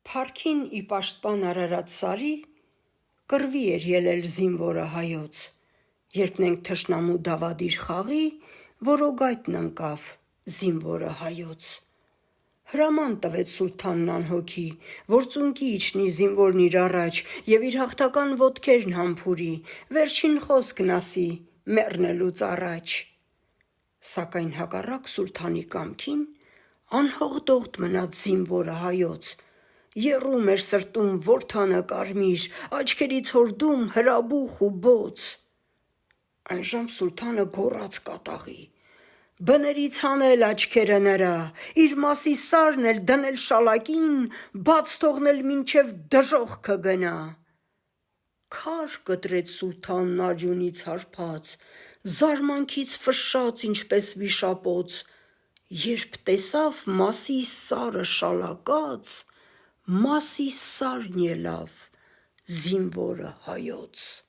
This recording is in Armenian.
Փարքին ի պաշտպան Արարատ Սարի կռվի էր ելել զինվորը հայոց, երբ նենք թշնամու դավադիր խաղի, որոգայթն ընկավ զինվորը հայոց։ Հրաման տվեց սուլթանն անհոգի, որ ծունկի իջնի զինվորն իր առաջ և իր հաղթական ոտքերն համբուրի, վերջին խոսքն ասի մեռնելուց առաջ։ Սակայն հակառակ սուլթանի կամքին անհաղդողդ մնաց զինվորը հայոց, եռում էր սրտում որդանը կարմիր, աչքերից հորդում հրաբուխ ու բոց։ Այնժամ սուլթանը գոռաց կատաղի. «Բներից հանել աչքերը նրա, իր մասի սարն էլ դնել շալակին, բաց թողնել մինչև դժոխքը գնա»։ Քար կտրեց սուլթանն արյունից հարբած, զարմանքից ֆշաց ինչպես վիշապոց, երբ տեսավ մասի սարը շալակած, մասի սարն ելավ զինվորը հայոց։